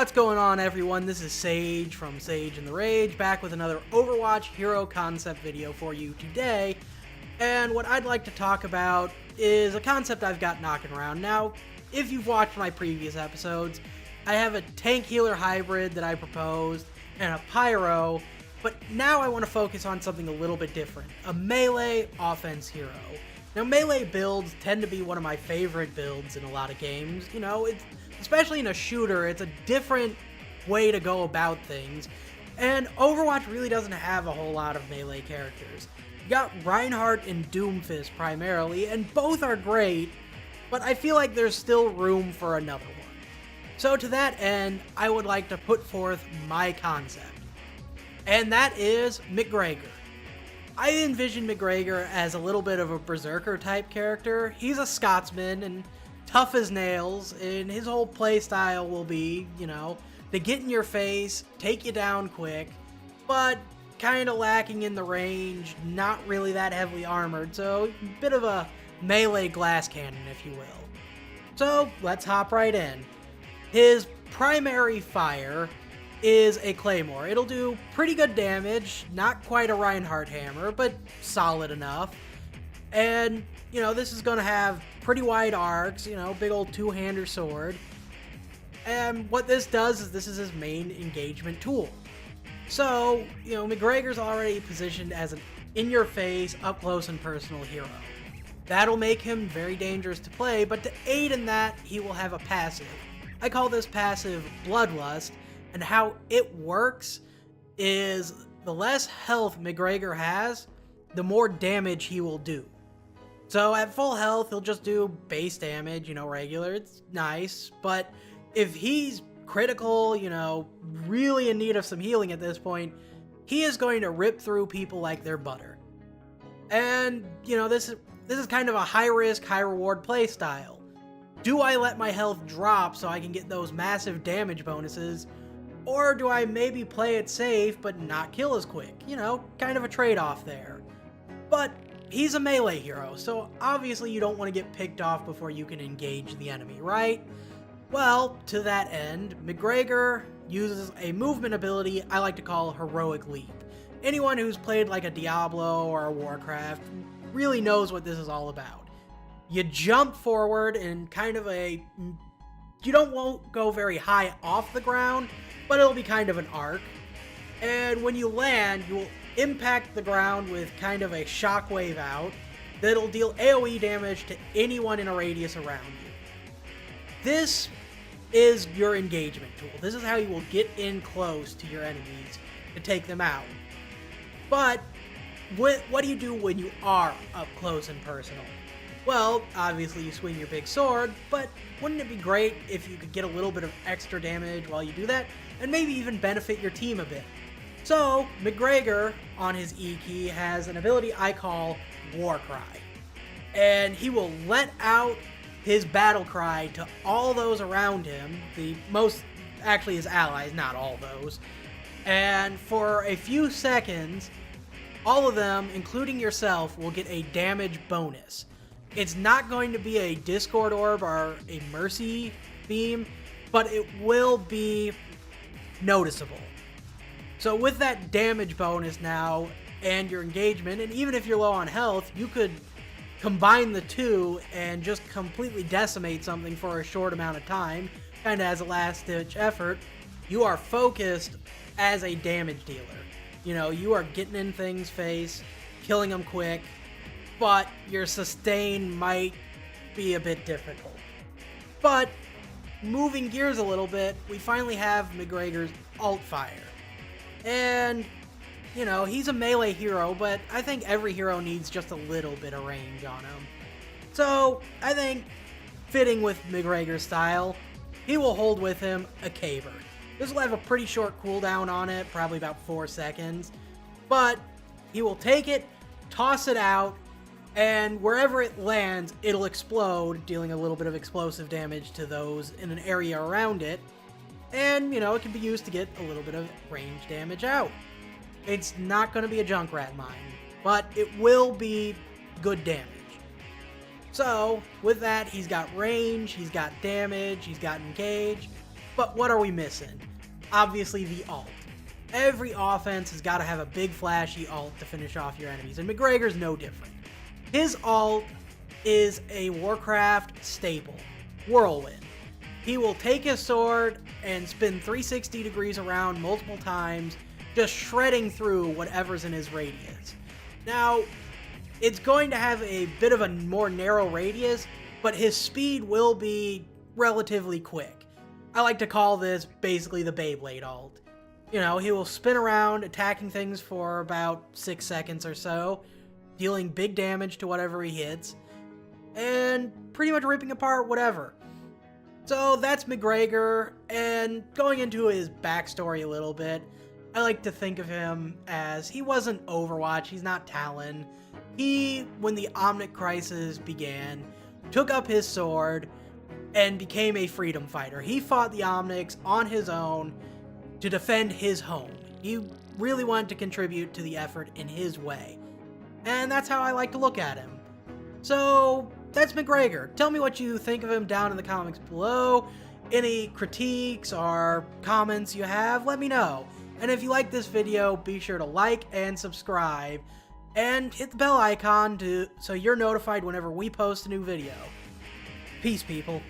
What's going on, everyone? This is Sage from SageNtheRage, back with another Overwatch hero concept video for you today. And what I'd like to talk about is a concept I've got knocking around. Now, if you've watched my previous episodes, I have a tank healer hybrid that I proposed and a pyro, but now I want to focus on something a little bit different, a melee offense hero. Now, melee builds tend to be one of my favorite builds in a lot of games. You know, especially in a shooter, it's a different way to go about things. And Overwatch really doesn't have a whole lot of melee characters. You got Reinhardt and Doomfist primarily, and both are great, but I feel like there's still room for another one. So to that end, I would like to put forth my concept. And that is McGregor. I envision McGregor as a little bit of a Berserker type character. He's a Scotsman and tough as nails, and his whole playstyle will be, you know, to get in your face, take you down quick, but kind of lacking in the range, not really that heavily armored, so a bit of a melee glass cannon, if you will. So let's hop right in. His primary fire is a claymore. It'll do pretty good damage, not quite a Reinhardt hammer, but solid enough. And, you know, this is going to have pretty wide arcs, you know, big old two-hander sword. And what this does is this is his main engagement tool. So, you know, McGregor's already positioned as an in-your-face, up-close and personal hero. That'll make him very dangerous to play, but to aid in that, he will have a passive. I call this passive Bloodlust, and how it works is the less health McGregor has, the more damage he will do. So at full health, he'll just do base damage, you know, regular, it's nice, but if he's critical, you know, really in need of some healing at this point, he is going to rip through people like they're butter. And, you know, this is kind of a high-risk, high-reward play style. Do I let my health drop so I can get those massive damage bonuses, or do I maybe play it safe but not kill as quick? You know, kind of a trade-off there. But he's a melee hero, so obviously you don't want to get picked off before you can engage the enemy, right? Well, to that end, McGregor uses a movement ability I like to call Heroic Leap. Anyone who's played like a Diablo or a Warcraft really knows what this is all about. You jump forward in kind of a... You won't go very high off the ground, but it'll be kind of an arc. And when you land, you will impact the ground with kind of a shockwave out that'll deal AoE damage to anyone in a radius around you. This is your engagement tool. This is how you will get in close to your enemies to take them out. But what do you do when you are up close and personal? Well, obviously you swing your big sword, but wouldn't it be great if you could get a little bit of extra damage while you do that, and maybe even benefit your team a bit? So, McGregor, on his E key, has an ability I call War Cry. And he will let out his battle cry to all those around him, actually his allies, not all those. And for a few seconds, all of them, including yourself, will get a damage bonus. It's not going to be a Discord Orb or a Mercy Beam, but it will be noticeable. So with that damage bonus now, and your engagement, and even if you're low on health, you could combine the two and just completely decimate something for a short amount of time, kind of as a last-ditch effort. You are focused as a damage dealer. You know, you are getting in things' face, killing them quick, but your sustain might be a bit difficult. But moving gears a little bit, we finally have McGregor's alt fire. And, you know, he's a melee hero, but I think every hero needs just a little bit of range on him. So, I think, fitting with McGregor's style, he will hold with him a Caver. This will have a pretty short cooldown on it, probably about 4 seconds. But he will take it, toss it out, and wherever it lands, it'll explode, dealing a little bit of explosive damage to those in an area around it. And, you know, it can be used to get a little bit of range damage out. It's not going to be a Junkrat mine, but it will be good damage. So, with that, he's got range, he's got damage, he's got engage. But what are we missing? Obviously the ult. Every offense has got to have a big flashy ult to finish off your enemies, and McGregor's no different. His ult is a Warcraft staple, Whirlwind. He will take his sword and spin 360 degrees around multiple times, just shredding through whatever's in his radius. Now, it's going to have a bit of a more narrow radius, but his speed will be relatively quick. I like to call this basically the Beyblade ult. You know, he will spin around, attacking things for about 6 seconds or so, dealing big damage to whatever he hits, and pretty much ripping apart whatever. So that's McGregor, and going into his backstory a little bit, I like to think of him as, he wasn't Overwatch, he's not Talon. He, when the Omnic Crisis began, took up his sword and became a freedom fighter. He fought the Omnics on his own to defend his home. He really wanted to contribute to the effort in his way. And that's how I like to look at him. So, that's McGregor. Tell me what you think of him down in the comments below. Any critiques or comments you have, let me know. And if you like this video, be sure to like and subscribe, and hit the bell icon so you're notified whenever we post a new video. Peace, people.